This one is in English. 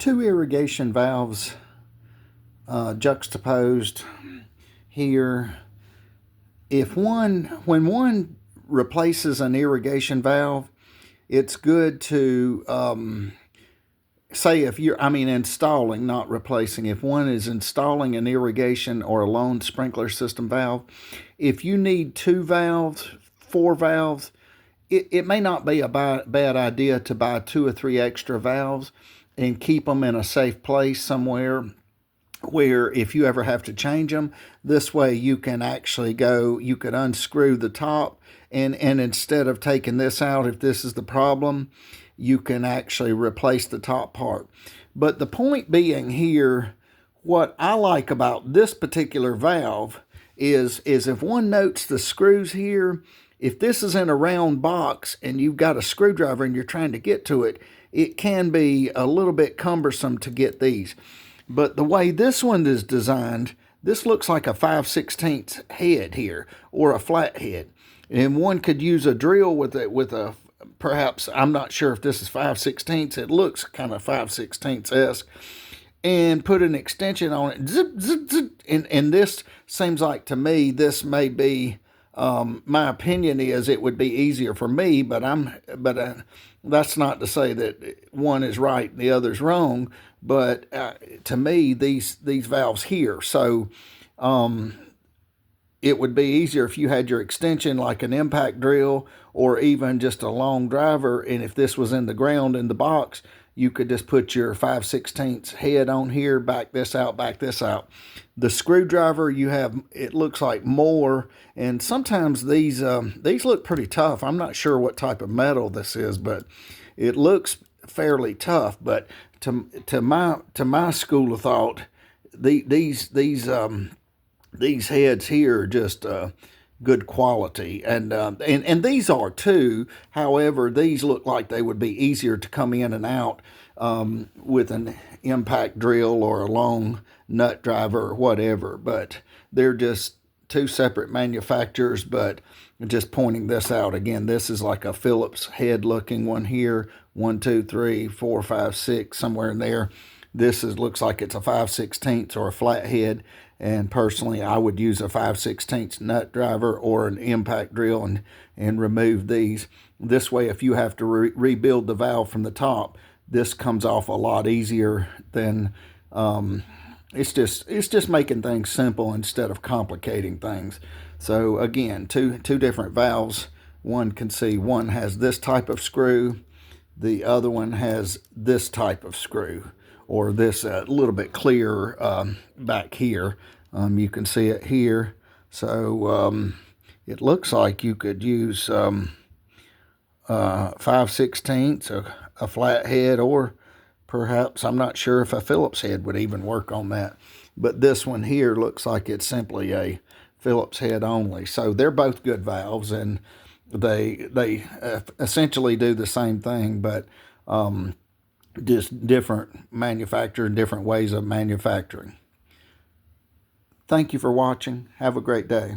two irrigation valves juxtaposed here. When one replaces an irrigation valve, it's good to say if you're, installing, not replacing. If one is installing an irrigation or a lawn sprinkler system valve, if you need 2 valves, 4 valves, it may not be a bad idea to buy 2 or 3 extra valves and keep them in a safe place somewhere where if you ever have to change them, this way you can actually you could unscrew the top, and instead of taking this out, if this is the problem, you can actually replace the top part. But the point being here, what I like about this particular valve is if one notes the screws here, if this is in a round box and you've got a screwdriver and you're trying to get to it, it can be a little bit cumbersome to get these. But the way this one is designed, this looks like a 5/16 head here, or a flat head. And one could use a drill with a perhaps, I'm not sure if this is 5/16, it looks kind of 5/16-esque, and put an extension on it, zip, zip, zip, and this seems like, to me, this may be, my opinion is it would be easier for me, but that's not to say that one is right and the other's wrong, but to me, these valves here, so it would be easier if you had your extension like an impact drill or even just a long driver, and if this was in the ground in the box, you could just put your 5/16 head on here, back this out, back this out. The screwdriver, you have, it looks like more, and sometimes these look pretty tough. I'm not sure what type of metal this is, but it looks fairly tough. But to my school of thought, these heads here are just good quality, and these are too. However, these look like they would be easier to come in and out with an impact drill or a long nut driver or whatever. But they're just 2 separate manufacturers. But just pointing this out again, this is like a Phillips head looking one here. 1, 2, 3, 4, 5, 6, somewhere in there. This looks like it's a 5/16 or a flat head. And personally, I would use a 5/16 nut driver or an impact drill and remove these. This way, if you have to rebuild the valve from the top, this comes off a lot easier than, it's just making things simple instead of complicating things. So again, two different valves. One can see one has this type of screw, the other one has this type of screw, or this a little bit clearer back here. You can see it here. So it looks like you could use 5/16, a flat head, or perhaps, I'm not sure if a Phillips head would even work on that. But this one here looks like it's simply a Phillips head only. So they're both good valves, and they essentially do the same thing, but just different manufacturer, different ways of manufacturing. Thank you for watching. Have a great day.